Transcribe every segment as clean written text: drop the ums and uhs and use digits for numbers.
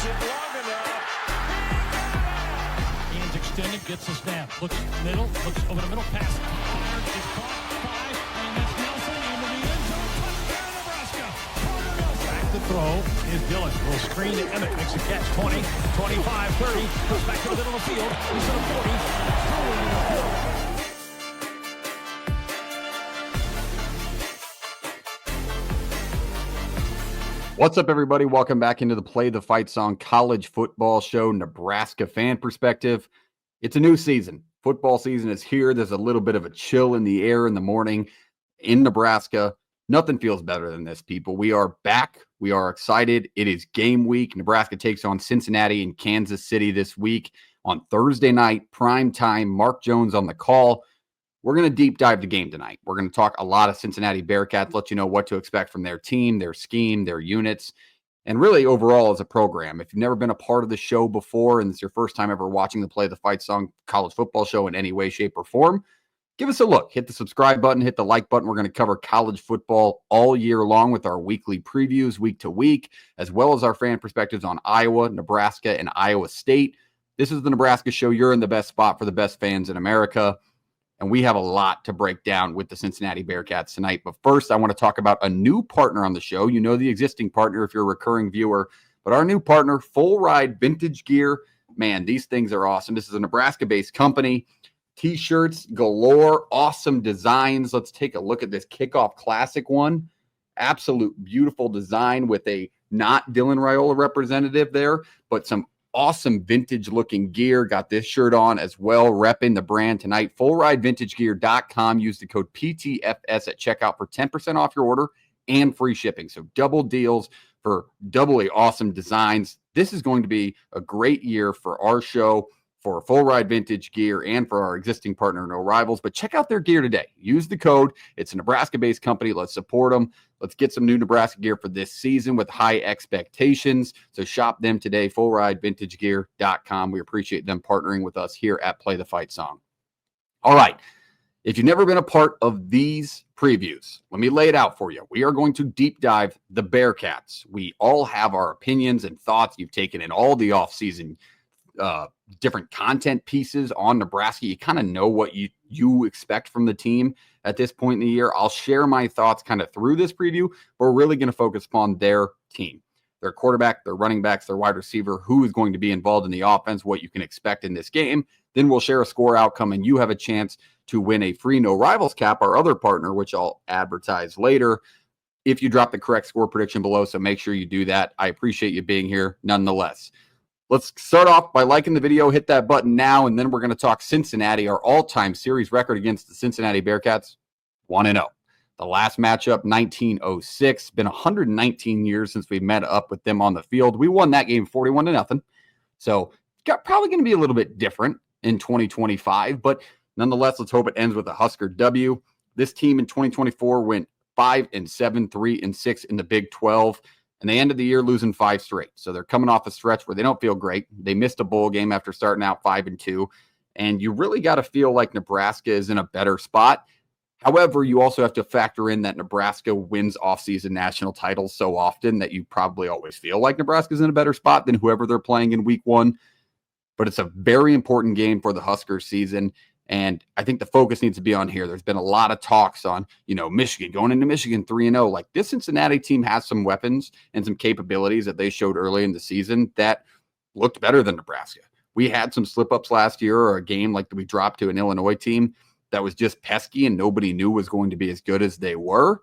Hands extended, gets the snap. Looks middle, looks over the middle, pass. Is caught, 5, and that's Nelson into the end zone. Touchdown, Nebraska. Back to throw is Dillon. Little screen to Emmett, makes a catch. 20, 25, 30. Goes back to the middle of the field. He's at a 40. Throwing in the 40. What's up, everybody? Welcome back into the Play the Fight Song college football show, Nebraska fan perspective. It's a new season. Football season is here. There's a little bit of a chill in the air in the morning in Nebraska. Nothing feels better than this, people. We are back. We are excited. It is game week. Nebraska takes on Cincinnati and Kansas City this week on Thursday night, prime time. Mark Jones on the call. We're going to deep dive the game tonight. We're going to talk a lot of Cincinnati Bearcats, let you know what to expect from their team, their scheme, their units, and really overall as a program. If you've never been a part of the show before and it's your first time ever watching the Play the Fight Song college football show in any way, shape, or form, give us a look. Hit the subscribe button, hit the like button. We're going to cover college football all year long with our weekly previews week to week, as well as our fan perspectives on Iowa, Nebraska, and Iowa State. This is the Nebraska show. You're in the best spot for the best fans in America. And we have a lot to break down with the Cincinnati Bearcats tonight. But first, I want to talk about a new partner on the show. You know the existing partner if you're a recurring viewer. But our new partner, Full Ride Vintage Gear. Man, these things are awesome. This is a Nebraska-based company. T-shirts galore, awesome designs. Let's take a look at this Kickoff Classic one. Absolute beautiful design with a not Dylan Raiola representative there, but some awesome vintage looking gear. Got this shirt on as well, repping the brand tonight. FullRideVintageGear.com. Use the code PTFS at checkout for 10% off your order and free shipping. So double deals for doubly awesome designs. This is going to be a great year for our show, for Full Ride Vintage Gear, and for our existing partner, No Rivals. But check out their gear today. Use the code. It's a Nebraska-based company. Let's support them. Let's get some new Nebraska gear for this season with high expectations. So shop them today, FullRideVintageGear.com. We appreciate them partnering with us here at Play the Fight Song. All right. If you've never been a part of these previews, let me lay it out for you. We are going to deep dive the Bearcats. We all have our opinions and thoughts. You've taken in all the offseason different content pieces on Nebraska. You kind of know what you expect from the team at this point in the year. I'll share my thoughts kind of through this preview, but we're really going to focus upon their team, their quarterback, their running backs, their wide receiver, who is going to be involved in the offense, what you can expect in this game. Then we'll share a score outcome, and you have a chance to win a free No Rivals cap, our other partner, which I'll advertise later, if you drop the correct score prediction below. So make sure you do that. I appreciate you being here nonetheless. Let's start off by liking the video. Hit that button now, and then we're going to talk Cincinnati, our all-time series record against the Cincinnati Bearcats, 1-0. The last matchup, 1906. Been 119 years since we met up with them on the field. We won that game 41-0. So probably going to be a little bit different in 2025, but nonetheless, let's hope it ends with a Husker W. This team in 2024 went 5-7, 3-6 in the Big 12. And they ended the year losing 5 straight. So they're coming off a stretch where they don't feel great. They missed a bowl game after starting out 5-2. And you really got to feel like Nebraska is in a better spot. However, you also have to factor in that Nebraska wins offseason national titles so often that you probably always feel like Nebraska's in a better spot than whoever they're playing in week 1. But it's a very important game for the Huskers season. And I think the focus needs to be on here. There's been a lot of talks on, Michigan, going into Michigan 3-0. Like, this Cincinnati team has some weapons and some capabilities that they showed early in the season that looked better than Nebraska. We had some slip-ups last year, or a game like we dropped to an Illinois team that was just pesky and nobody knew was going to be as good as they were.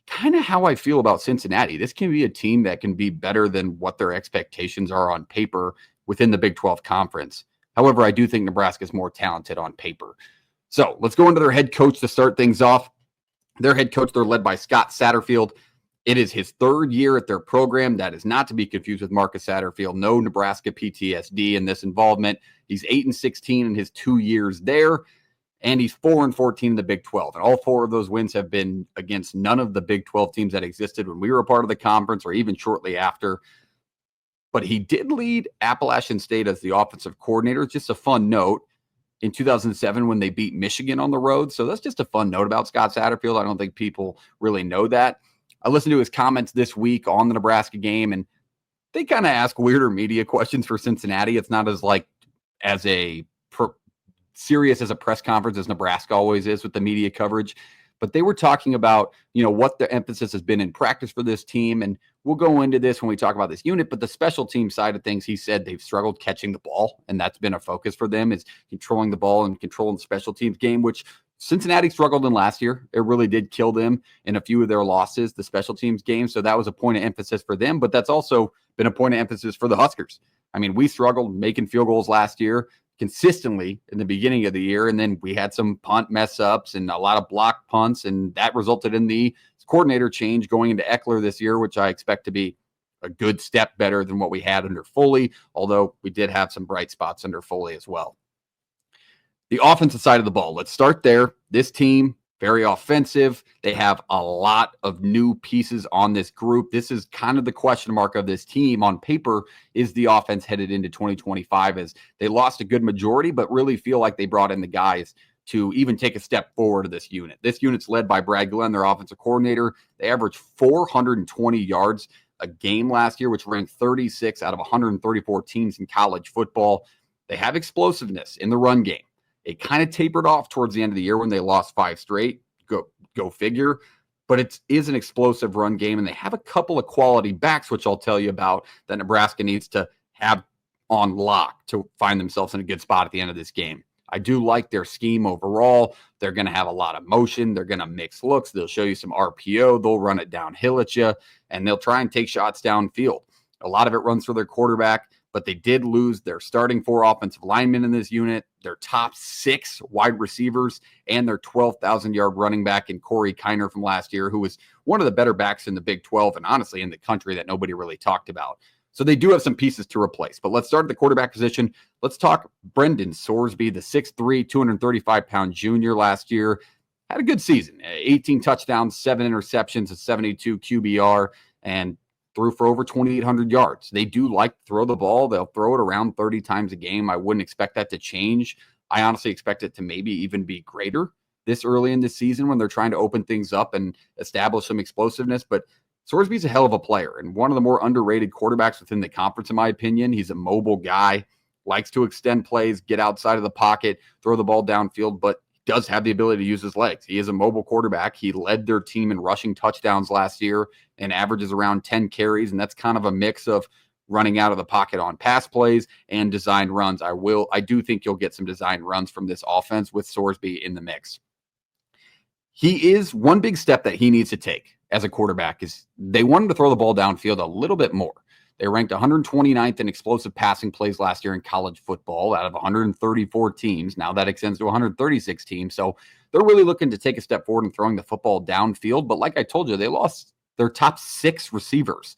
Kind of how I feel about Cincinnati. This can be a team that can be better than what their expectations are on paper within the Big 12 conference. However, I do think Nebraska is more talented on paper. So let's go into their head coach to start things off. Their head coach, they're led by Scott Satterfield. It is his 3rd year at their program. That is not to be confused with Marcus Satterfield. No Nebraska PTSD in this involvement. He's 8-16 in his 2 years there, and he's 4-14 in the Big 12. And all 4 of those wins have been against none of the Big 12 teams that existed when we were a part of the conference or even shortly after. But he did lead Appalachian State as the offensive coordinator. It's just a fun note in 2007 when they beat Michigan on the road. So that's just a fun note about Scott Satterfield. I don't think people really know that. I listened to his comments this week on the Nebraska game, and they kind of ask weirder media questions for Cincinnati. It's not as serious as a press conference as Nebraska always is with the media coverage. But they were talking about, what the emphasis has been in practice for this team. And we'll go into this when we talk about this unit. But the special team side of things, he said they've struggled catching the ball. And that's been a focus for them, is controlling the ball and controlling the special teams game, which Cincinnati struggled in last year. It really did kill them in a few of their losses, the special teams game. So that was a point of emphasis for them. But that's also been a point of emphasis for the Huskers. I mean, we struggled making field goals last year consistently in the beginning of the year, and then we had some punt mess ups and a lot of blocked punts, and that resulted in the coordinator change going into Eckler this year, which I expect to be a good step better than what we had under Foley, although we did have some bright spots under Foley as well. The offensive side of the ball, let's start there. This team, very offensive. They have a lot of new pieces on this group. This is kind of the question mark of this team on paper. Is the offense headed into 2025, as they lost a good majority, but really feel like they brought in the guys to even take a step forward to this unit. This unit's led by Brad Glenn, their offensive coordinator. They averaged 420 yards a game last year, which ranked 36 out of 134 teams in college football. They have explosiveness in the run game. It kind of tapered off towards the end of the year when they lost 5 straight. Go figure. But it is an explosive run game, and they have a couple of quality backs, which I'll tell you about, that Nebraska needs to have on lock to find themselves in a good spot at the end of this game. I do like their scheme overall. They're going to have a lot of motion. They're going to mix looks. They'll show you some RPO. They'll run it downhill at you, and they'll try and take shots downfield. A lot of it runs for their quarterback, but they did lose their starting 4 offensive linemen in this unit, their top 6 wide receivers, and their 12,000-yard running back in Corey Kiner from last year, who was one of the better backs in the Big 12 and honestly in the country that nobody really talked about. So they do have some pieces to replace. But let's start at the quarterback position. Let's talk Brendan Sorsby, the 6'3", 235-pound junior last year. Had a good season, 18 touchdowns, 7 interceptions, a 72 QBR, and threw for over 2,800 yards. They do like to throw the ball. They'll throw it around 30 times a game. I wouldn't expect that to change. I honestly expect it to maybe even be greater this early in the season when they're trying to open things up and establish some explosiveness. But Sorsby's a hell of a player and one of the more underrated quarterbacks within the conference, in my opinion. He's a mobile guy, likes to extend plays, get outside of the pocket, throw the ball downfield, but does have the ability to use his legs. He is a mobile quarterback. He led their team in rushing touchdowns last year and averages around 10 carries, and that's kind of a mix of running out of the pocket on pass plays and designed runs. I do think you'll get some designed runs from this offense with Sorsby in the mix. He is one big step that he needs to take as a quarterback is they want him to throw the ball downfield a little bit more. They ranked 129th in explosive passing plays last year in college football out of 134 teams. Now that extends to 136 teams. So they're really looking to take a step forward in throwing the football downfield. But like I told you, they lost their top 6 receivers.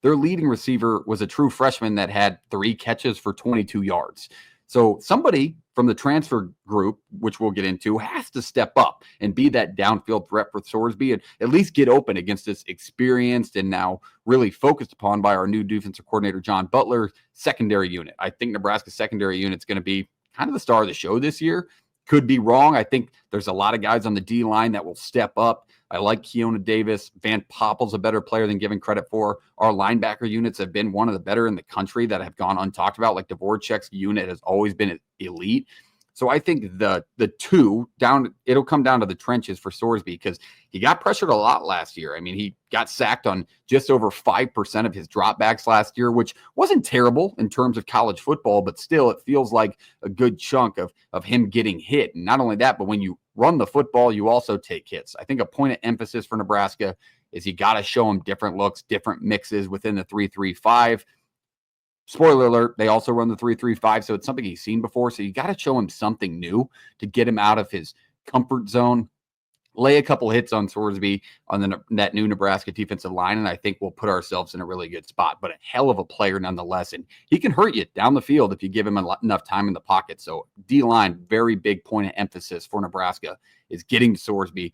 Their leading receiver was a true freshman that had 3 catches for 22 yards. So somebody from the transfer group, which we'll get into, has to step up and be that downfield threat for Sorsby and at least get open against this experienced and now really focused upon by our new defensive coordinator, John Butler, secondary unit. I think Nebraska's secondary unit is going to be kind of the star of the show this year. Could be wrong. I think there's a lot of guys on the D line that will step up. I like Keona Davis. Van Poppel's a better player than given credit for. Our linebacker units have been one of the better in the country that have gone untalked about. Like Dvorak's unit has always been elite. So I think the two down, it'll come down to the trenches for Sorsby because he got pressured a lot last year. I mean, he got sacked on just over 5% of his dropbacks last year, which wasn't terrible in terms of college football, but still it feels like a good chunk of him getting hit. And not only that, but when you run the football, you also take hits. I think a point of emphasis for Nebraska is you got to show him different looks, different mixes within the 3-3-5. Spoiler alert, they also run the 3-3-5, so it's something he's seen before. So you got to show him something new to get him out of his comfort zone. Lay a couple hits on Sorsby on that new Nebraska defensive line, and I think we'll put ourselves in a really good spot. But a hell of a player nonetheless, and he can hurt you down the field if you give him enough time in the pocket. So D-line, very big point of emphasis for Nebraska is getting Sorsby,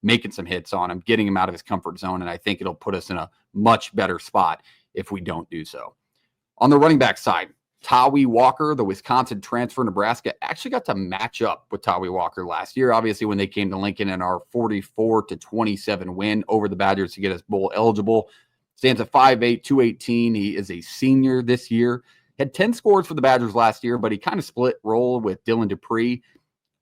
making some hits on him, getting him out of his comfort zone, and I think it'll put us in a much better spot if we don't do so. On the running back side, Tawi Walker, the Wisconsin transfer, Nebraska actually got to match up with Tawi Walker last year. Obviously, when they came to Lincoln in our 44-27 win over the Badgers to get us bowl eligible. Stands at 5'8", 218. He is a senior this year. Had 10 scores for the Badgers last year, but he kind of split role with Dylan Dupree.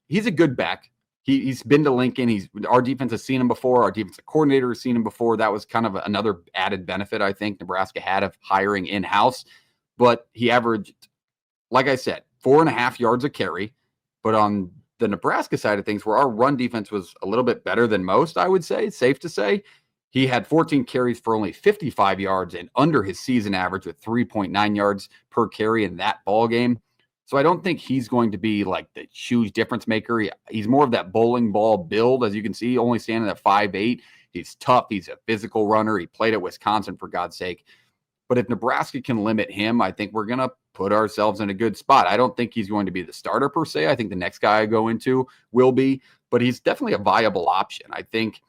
He's a good back. He's been to Lincoln. Our defense has seen him before. Our defensive coordinator has seen him before. That was kind of another added benefit I think Nebraska had of hiring in-house. But he averaged, like I said, 4.5 yards a carry. But on the Nebraska side of things, where our run defense was a little bit better than most, I would say, it's safe to say, he had 14 carries for only 55 yards and under his season average with 3.9 yards per carry in that ball game. So I don't think he's going to be like the huge difference maker. He's more of that bowling ball build, as you can see, only standing at 5'8". He's tough. He's a physical runner. He played at Wisconsin, for God's sake. But if Nebraska can limit him, I think we're going to put ourselves in a good spot. I don't think he's going to be the starter per se. I think the next guy I go into will be, but he's definitely a viable option. I think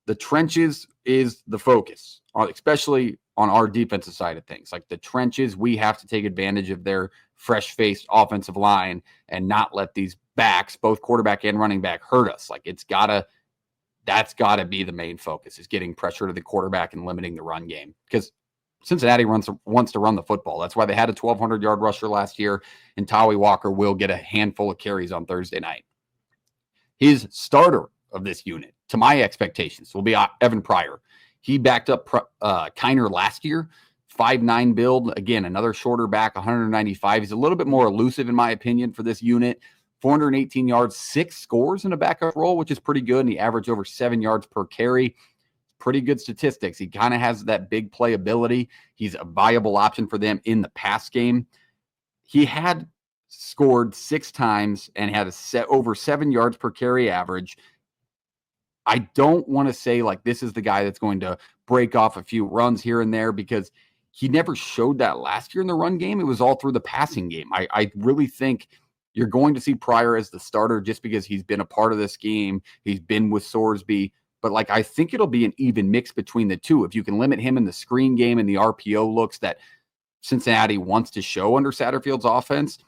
the trenches is the focus, especially on our defensive side of things. Like the trenches, we have to take advantage of their fresh-faced offensive line and not let these backs, both quarterback and running back, hurt us. Like that's got to be the main focus, is getting pressure to the quarterback and limiting the run game. Because Cincinnati wants to run the football. That's why they had a 1,200-yard rusher last year, and Tawi Walker will get a handful of carries on Thursday night. His starter of this unit, to my expectations, will be Evan Pryor. He backed up Kiner last year, 5'9" build. Again, another shorter back, 195. He's a little bit more elusive, in my opinion, for this unit. 418 yards, 6 scores in a backup role, which is pretty good, and he averaged over 7 yards per carry. Pretty good statistics. He kind of has that big play ability. He's a viable option for them in the pass game. He had scored 6 times and had over 7 yards per carry average. I don't want to say like this is the guy that's going to break off a few runs here and there, because he never showed that last year in the run game. It was all through the passing game. I really think you're going to see Pryor as the starter just because he's been a part of this game. He's been with Sorsby. But like I think it'll be an even mix between the two. If you can limit him in the screen game and the RPO looks that Cincinnati wants to show under Satterfield's offense,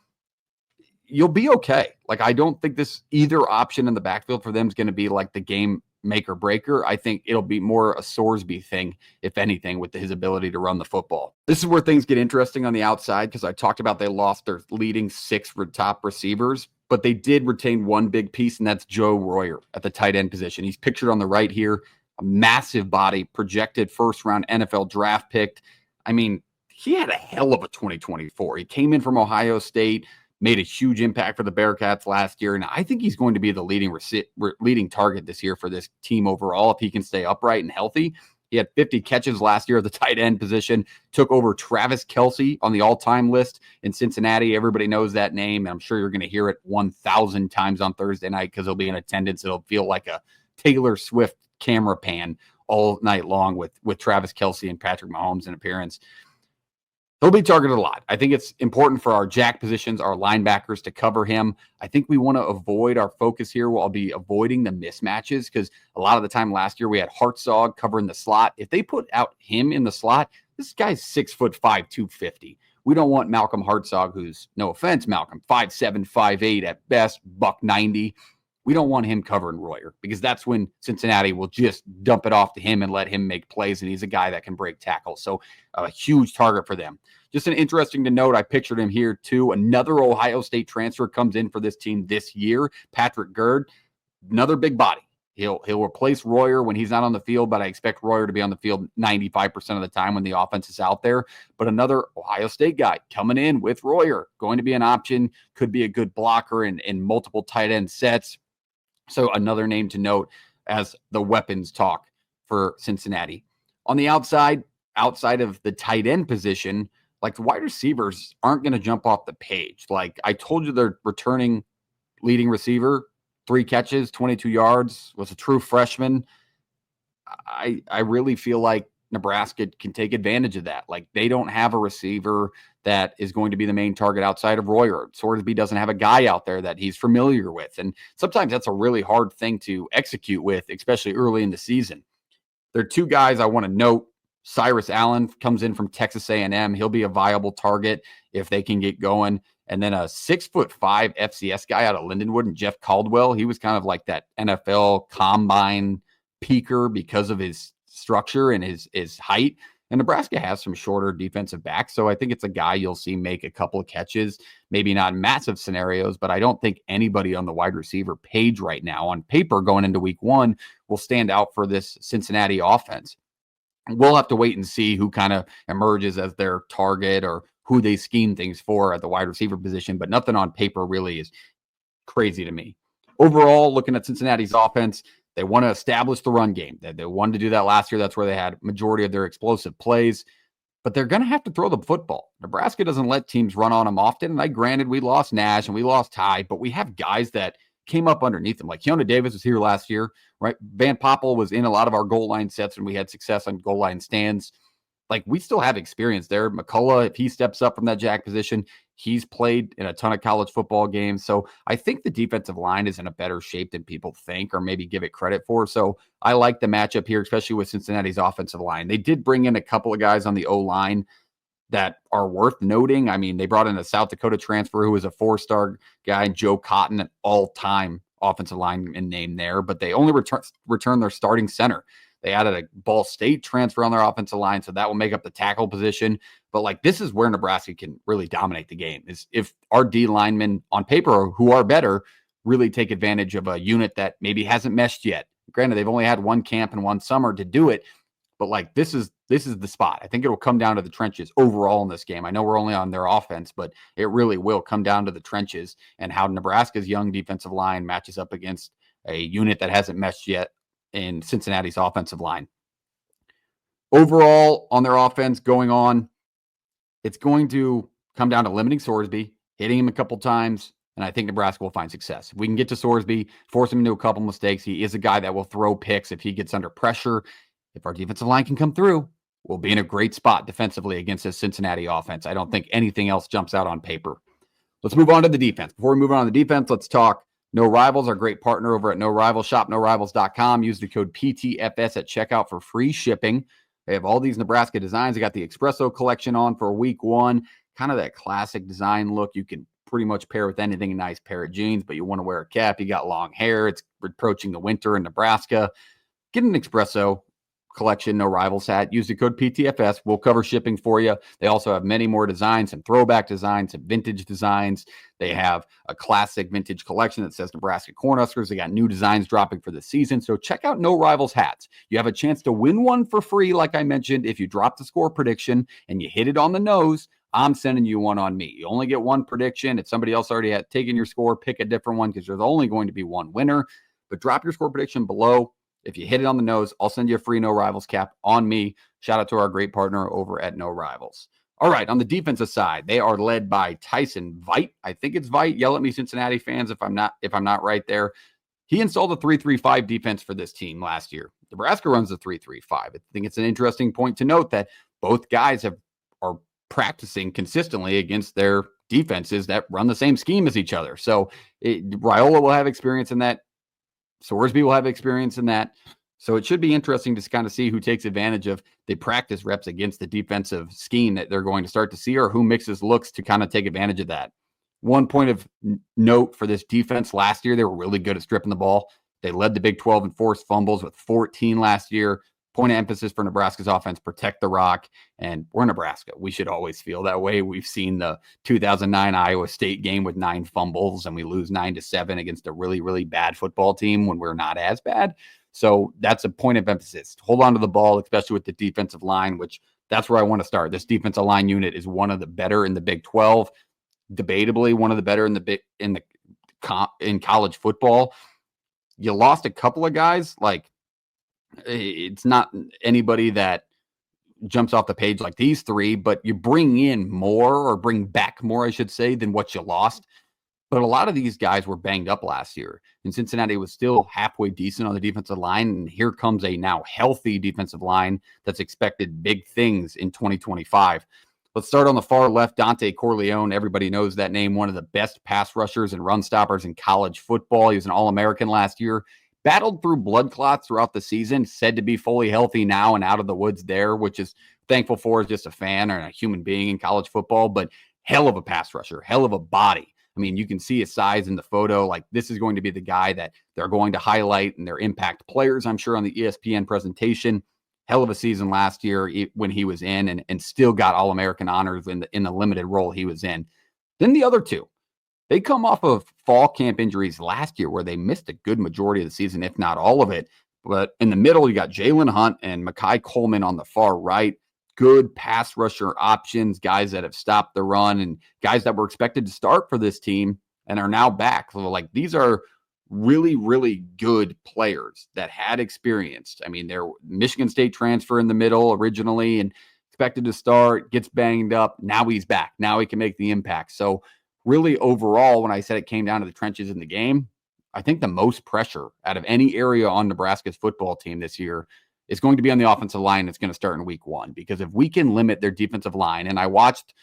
you'll be okay. Like I don't think this either option in the backfield for them is going to be like the game maker breaker. I think it'll be more a Sorsby thing, if anything, with his ability to run the football. This is where things get interesting on the outside, because I talked about they lost their leading 6 top receivers, but they did retain one big piece, and that's Joe Royer at the tight end position. He's pictured on the right here, a massive body, projected first-round NFL draft pick. I mean, he had a hell of a 2024. He came in from Ohio State, made a huge impact for the Bearcats last year, and I think he's going to be the leading target this year for this team overall if he can stay upright and healthy. He had 50 catches last year at the tight end position, took over Travis Kelce on the all-time list in Cincinnati. Everybody knows that name, and I'm sure you're going to hear it 1,000 times on Thursday night because he'll be in attendance. It'll feel like a Taylor Swift camera pan all night long with Travis Kelce and Patrick Mahomes in appearance. He'll be targeted a lot. I think it's important for our jack positions, our linebackers, to cover him. I think we want to avoid our focus here. We'll be avoiding the mismatches, because a lot of the time last year we had Hartzog covering the slot. If they put out him in the slot, this guy's 6'5", 250. We don't want Malcolm Hartzog, who's, no offense, Malcolm, 5'7", 5'8", at best, $190. We don't want him covering Royer, because that's when Cincinnati will just dump it off to him and let him make plays, and he's a guy that can break tackles. So a huge target for them. Just an interesting to note, I pictured him here too. Another Ohio State transfer comes in for this team this year, Patrick Gerd, another big body. He'll replace Royer when he's not on the field, but I expect Royer to be on the field 95% of the time when the offense is out there. But another Ohio State guy coming in with Royer, going to be an option, could be a good blocker in multiple tight end sets. So another name to note as the weapons talk for Cincinnati. On the outside of the tight end position, like the wide receivers aren't going to jump off the page. Like I told you, they're returning leading receiver, 3 catches, 22 yards, was a true freshman. I really feel like Nebraska can take advantage of that. Like they don't have a receiver that is going to be the main target outside of Royer. Sorsby doesn't have a guy out there that he's familiar with. And sometimes that's a really hard thing to execute with, especially early in the season. There are 2 guys I want to note. Cyrus Allen comes in from Texas A&M. He'll be a viable target if they can get going. And then a 6'5" FCS guy out of Lindenwood, and Jeff Caldwell. He was kind of like that NFL combine peaker because of his structure and his height. And Nebraska has some shorter defensive backs, so I think it's a guy you'll see make a couple of catches, maybe not massive scenarios, but I don't think anybody on the wide receiver page right now on paper going into week 1 will stand out for this Cincinnati offense. We'll have to wait and see who kind of emerges as their target or who they scheme things for at the wide receiver position, but nothing on paper really is crazy to me. Overall, looking at Cincinnati's offense, they want to establish the run game. They wanted to do that last year. That's where they had majority of their explosive plays, but they're going to have to throw the football. Nebraska doesn't let teams run on them often. And granted, we lost Nash and we lost Ty, but we have guys that came up underneath them. Like Keona Davis was here last year, right? Van Poppel was in a lot of our goal line sets when we had success on goal line stands. Like, we still have experience there. McCullough, if he steps up from that jack position, he's played in a ton of college football games. So I think the defensive line is in a better shape than people think or maybe give it credit for. So I like the matchup here, especially with Cincinnati's offensive line. They did bring in a couple of guys on the O-line that are worth noting. I mean, they brought in a South Dakota transfer who was a 4-star guy, Joe Cotton, an all-time offensive lineman name there, but they only returned their starting center. They added a Ball State transfer on their offensive line, so that will make up the tackle position. But like, this is where Nebraska can really dominate the game, is if our D linemen on paper, who are better, really take advantage of a unit that maybe hasn't meshed yet. Granted, they've only had one camp and one summer to do it, but like, this is the spot. I think it will come down to the trenches overall in this game. I know we're only on their offense, but it really will come down to the trenches and how Nebraska's young defensive line matches up against a unit that hasn't meshed yet in Cincinnati's offensive line. Overall, on their offense going on, it's going to come down to limiting Sorsby, hitting him a couple times, and I think Nebraska will find success. If we can get to Sorsby, force him into a couple mistakes, he is a guy that will throw picks if he gets under pressure. If our defensive line can come through, we'll be in a great spot defensively against this Cincinnati offense. I don't think anything else jumps out on paper. Let's move on to the defense. Before we move on to the defense, let's talk No Rivals, our great partner over at No Rivals. Shop norivals.com. Use the code PTFS at checkout for free shipping. They have all these Nebraska designs. They got the Espresso collection on for week 1. Kind of that classic design look. You can pretty much pair with anything, a nice pair of jeans, but you want to wear a cap. You got long hair. It's approaching the winter in Nebraska. Get an Espresso collection, No Rivals hat. Use the code PTFS. We'll cover shipping for you. They also have many more designs, some throwback designs, some vintage designs. They have a classic vintage collection that says Nebraska Cornhuskers. They got new designs dropping for the season. So check out No Rivals hats. You have a chance to win one for free, like I mentioned. If you drop the score prediction and you hit it on the nose, I'm sending you one on me. You only get one prediction. If somebody else already had taken your score, pick a different one because there's only going to be one winner. But drop your score prediction below. If you hit it on the nose, I'll send you a free No Rivals cap on me. Shout out to our great partner over at No Rivals. All right, on the defensive side, they are led by Tyson Veit. I think it's Veit. Yell at me, Cincinnati fans, if I'm not right there. He installed a 3-3-5 defense for this team last year. Nebraska runs the 3-3-5. I think it's an interesting point to note that both guys are practicing consistently against their defenses that run the same scheme as each other. So Raiola will have experience in that. Sorsby will have experience in that. So it should be interesting to kind of see who takes advantage of the practice reps against the defensive scheme that they're going to start to see, or who mixes looks to kind of take advantage of that. One point of note for this defense last year, they were really good at stripping the ball. They led the Big 12 in forced fumbles with 14 last year. Point of emphasis for Nebraska's offense, protect the rock. And we're Nebraska. We should always feel that way. We've seen the 2009 Iowa State game with 9 fumbles, and we lose 9-7 against a really, really bad football team when we're not as bad. So that's a point of emphasis. Hold on to the ball, especially with the defensive line, which that's where I want to start. This defensive line unit is one of the better in the Big 12, debatably one of the better in college football. You lost a couple of guys, like, it's not anybody that jumps off the page like these 3, but you bring in more, or bring back more, I should say, than what you lost. But a lot of these guys were banged up last year, and Cincinnati was still halfway decent on the defensive line. And here comes a now healthy defensive line that's expected big things in 2025. Let's start on the far left. Dante Corleone, everybody knows that name, one of the best pass rushers and run stoppers in college football. He was an All-American last year. Battled through blood clots throughout the season, said to be fully healthy now and out of the woods there, which is thankful for as just a fan or a human being in college football. But hell of a pass rusher, hell of a body. I mean, you can see his size in the photo. Like, this is going to be the guy that they're going to highlight and their impact players, I'm sure, on the ESPN presentation. hell of a season last year when he was in and still got All-American honors in the limited role he was in. Then the other two, they come off of fall camp injuries last year where they missed a good majority of the season, if not all of it. But in the middle, you got Jalen Hunt and Mekhi Coleman on the far right. Good pass rusher options, guys that have stopped the run and guys that were expected to start for this team and are now back. So like these are really, really good players that had experience. I mean, they're Michigan State transfer in the middle originally and expected to start, gets banged up. Now he's back. Now he can make the impact. So really overall, when I said it came down to the trenches in the game, I think the most pressure out of any area on Nebraska's football team this year is going to be on the offensive line. That's going to start in week 1, because if we can limit their defensive line, and I watched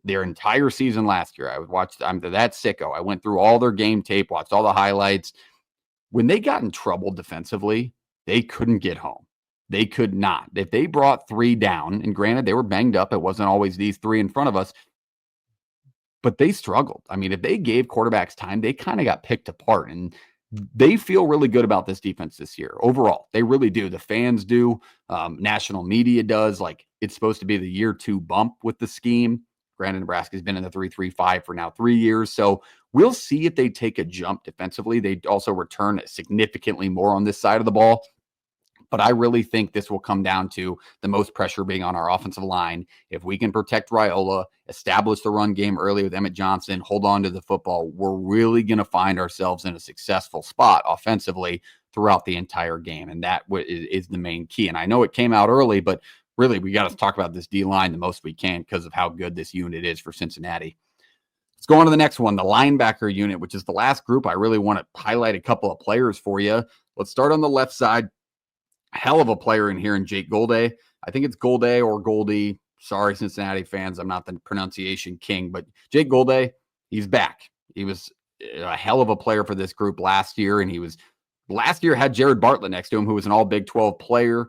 their entire season last year. I'm that sicko. I went through all their game tape, watched all the highlights. When they got in trouble defensively, they couldn't get home. They could not. If they brought 3 down, and granted, they were banged up. It wasn't always these 3 in front of us, but they struggled. I mean, if they gave quarterbacks time, they kind of got picked apart. And they feel really good about this defense this year. Overall, they really do. The fans do. National media does. Like, it's supposed to be the year 2 bump with the scheme. Granted, Nebraska's been in the 3-3-5 for now 3 years. So we'll see if they take a jump defensively. They also return significantly more on this side of the ball. But I really think this will come down to the most pressure being on our offensive line. If we can protect Raiola, establish the run game early with Emmett Johnson, hold on to the football, we're really going to find ourselves in a successful spot offensively throughout the entire game. And that is the main key. And I know it came out early, but really we got to talk about this D-line the most we can because of how good this unit is for Cincinnati. Let's go on to the next one, the linebacker unit, which is the last group. I really want to highlight a couple of players for you. Let's start on the left side. Hell of a player in here in Jake Golday. I think it's Golday or Goldie. Sorry, Cincinnati fans. I'm not the pronunciation king, but Jake Golday, he's back. He was a hell of a player for this group last year, and last year had Jared Bartlett next to him, who was an all Big 12 player.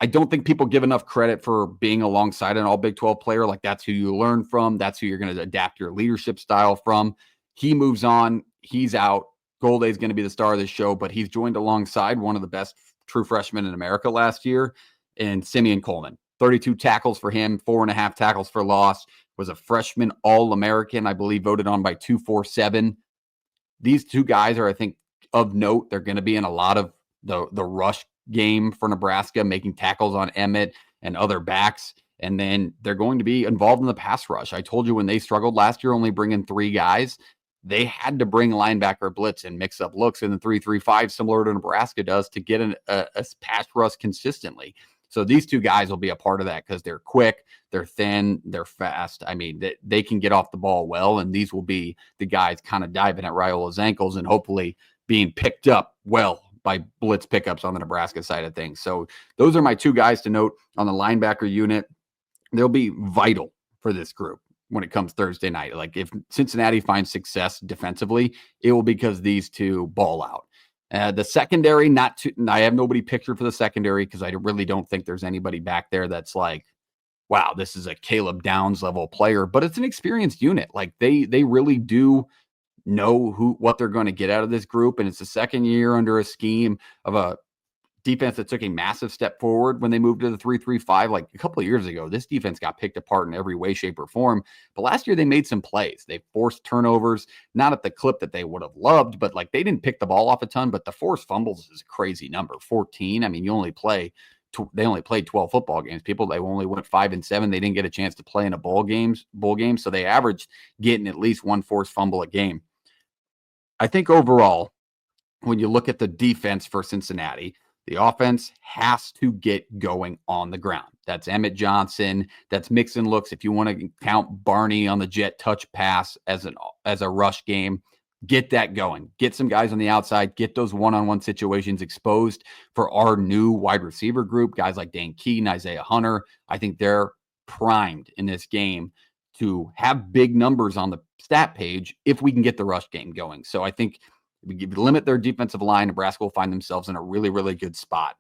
I don't think people give enough credit for being alongside an all Big 12 player. Like, that's who you learn from. That's who you're going to adapt your leadership style from. He moves on. He's out. Golday is going to be the star of this show, but he's joined alongside one of the best true freshman in America last year, and Simeon Coleman. 32 tackles for him, 4.5 tackles for loss, was a freshman All-American, I believe, voted on by 247. These two guys are, I think, of note. They're going to be in a lot of the rush game for Nebraska, making tackles on Emmett and other backs, and then they're going to be involved in the pass rush. I told you when they struggled last year, only bringing 3 guys, they had to bring linebacker blitz and mix up looks in the 3-3-5, similar to Nebraska does, to get a pass rush consistently. So these two guys will be a part of that because they're quick, they're thin, they're fast. I mean, they can get off the ball well, and these will be the guys kind of diving at Raiola's ankles and hopefully being picked up well by blitz pickups on the Nebraska side of things. So those are my 2 guys to note on the linebacker unit. They'll be vital for this group when it comes Thursday night. Like, if Cincinnati finds success defensively, it will be because these 2 ball out. The secondary, I have nobody pictured for the secondary because I really don't think there's anybody back there that's like, wow, this is a Caleb Downs level player, but it's an experienced unit. Like, they really do know what they're going to get out of this group. And it's the second year under a scheme of a defense that took a massive step forward when they moved to the 3-3-5. Like, a couple of years ago, this defense got picked apart in every way, shape, or form. But last year they made some plays. They forced turnovers, not at the clip that they would have loved, but like, they didn't pick the ball off a ton, but the forced fumbles is a crazy number, 14. I mean, they only played 12 football games. They only went 5-7. They didn't get a chance to play in a bowl game. So they averaged getting at least 1 forced fumble a game. I think overall, when you look at the defense for Cincinnati, the offense has to get going on the ground. That's Emmett Johnson. That's mixing looks. If you want to count Barney on the jet touch pass as a rush game, get that going. Get some guys on the outside. Get those one-on-one situations exposed for our new wide receiver group. Guys like Dan Keaton, Isaiah Hunter. I think they're primed in this game to have big numbers on the stat page if we can get the rush game going. So I think if we limit their defensive line, Nebraska will find themselves in a really, really good spot.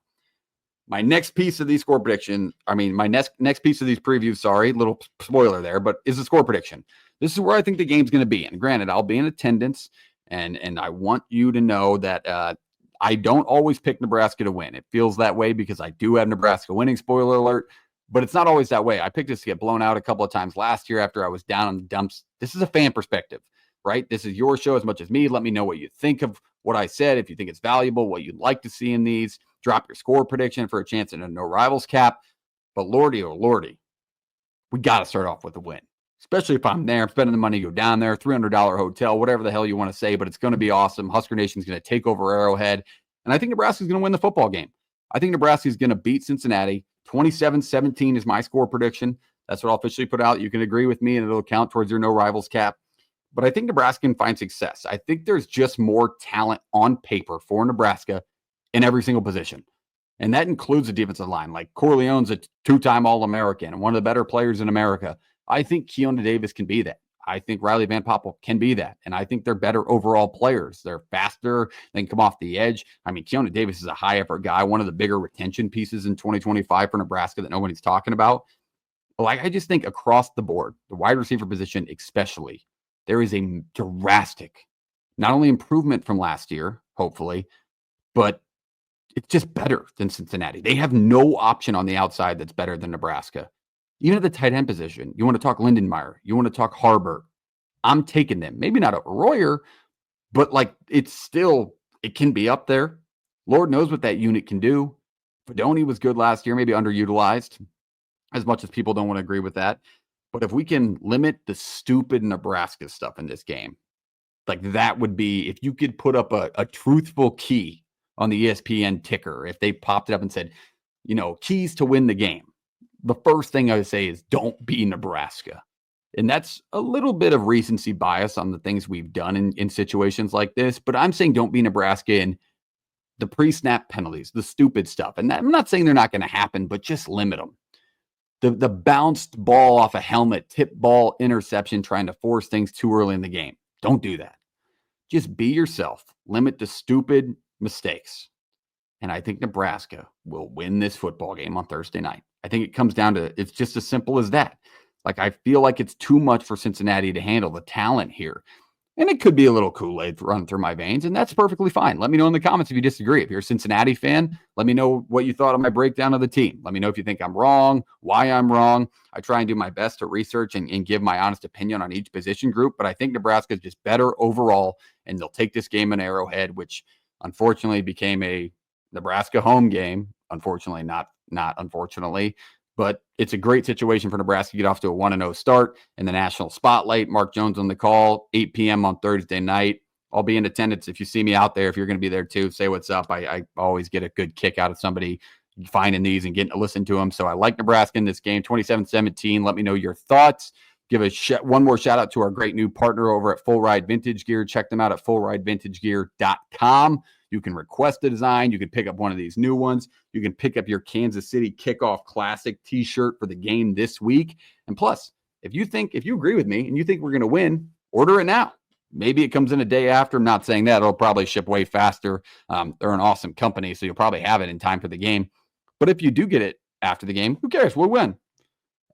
My next piece of these score prediction, my next piece of these previews, little spoiler there, but is the score prediction. This is where I think the game's going to be. And granted, I'll be in attendance, and I want you to know that I don't always pick Nebraska to win. It feels that way because I do have Nebraska winning, spoiler alert, but it's not always that way. I picked us to get blown out a couple of times last year after I was down in the dumps. This is a fan perspective, right? This is your show as much as me. Let me know what you think of what I said, if you think it's valuable, what you'd like to see in these. Drop your score prediction for a chance in a no rivals cap. But lordy, oh lordy, we got to start off with a win. Especially if I'm there, I'm spending the money to go down there, $300 hotel, whatever the hell you want to say, but it's going to be awesome. Husker Nation's going to take over Arrowhead, and I think Nebraska's going to win the football game. I think Nebraska's going to beat Cincinnati. 27-17 is my score prediction. That's what I'll officially put out. You can agree with me, and it'll count towards your no rivals cap. But I think Nebraska can find success. I think there's just more talent on paper for Nebraska in every single position. And that includes the defensive line. Like Corleone's a two-time All-American and one of the better players in America. I think Keona Davis can be that. I think Riley Van Poppel can be that. And I think they're better overall players. They're faster. They can come off the edge. I mean, Keona Davis is a high-effort guy, one of the bigger retention pieces in 2025 for Nebraska that nobody's talking about. But like, I just think across the board, the wide receiver position especially, there is a drastic, not only improvement from last year, hopefully, but it's just better than Cincinnati. They have no option on the outside that's better than Nebraska. Even at the tight end position, you want to talk Lindenmeyer, you want to talk Harbert. I'm taking them. Maybe not over Royer, but like it's still, it can be up there. Lord knows what that unit can do. Fedoni was good last year, maybe underutilized, as much as people don't want to agree with that. But if we can limit the stupid Nebraska stuff in this game, like that would be, if you could put up a truthful key on the ESPN ticker, if they popped it up and said, you know, keys to win the game, the first thing I would say is don't be Nebraska. And that's a little bit of recency bias on the things we've done in situations like this. But I'm saying don't be Nebraska in the pre-snap penalties, the stupid stuff. And I'm not saying they're not going to happen, but just limit them. The bounced ball off a helmet, tip ball interception, trying to force things too early in the game. Don't do that. Just be yourself. Limit the stupid mistakes. And I think Nebraska will win this football game on Thursday night. I think it comes down to, it's just as simple as that. Like, I feel like it's too much for Cincinnati to handle, the talent here. And it could be a little Kool-Aid running through my veins, and that's perfectly fine. Let me know in the comments if you disagree. If you're a Cincinnati fan, let me know what you thought of my breakdown of the team. Let me know if you think I'm wrong, why I'm wrong. I try and do my best to research and give my honest opinion on each position group, but I think Nebraska is just better overall, and they'll take this game in Arrowhead, which unfortunately became a Nebraska home game. Unfortunately, not unfortunately. But it's a great situation for Nebraska to get off to a 1-0 start in the national spotlight. Mark Jones on the call, 8 p.m. on Thursday night. I'll be in attendance. If you see me out there, if you're going to be there too, say what's up. I always get a good kick out of somebody finding these and getting to listen to them. So I like Nebraska in this game, 27-17. Let me know your thoughts. Give one more shout out to our great new partner over at Full Ride Vintage Gear. Check them out at fullridevintagegear.com. You can request a design. You can pick up one of these new ones. You can pick up your Kansas City Kickoff Classic t-shirt for the game this week. And plus, if you agree with me and you think we're going to win, order it now. Maybe it comes in a day after. I'm not saying that. It'll probably ship way faster. They're an awesome company, so you'll probably have it in time for the game. But if you do get it after the game, who cares? We'll win.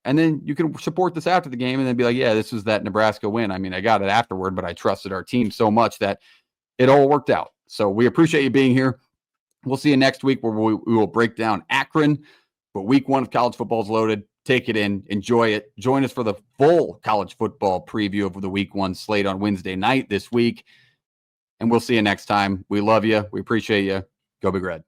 And then you can support this after the game and then be like, yeah, this was that Nebraska win. I mean, I got it afterward, but I trusted our team so much that it all worked out. So we appreciate you being here. We'll see you next week where we will break down Akron. But week 1 of college football is loaded. Take it in. Enjoy it. Join us for the full college football preview of the week 1 slate on Wednesday night this week. And we'll see you next time. We love you. We appreciate you. Go Big Red.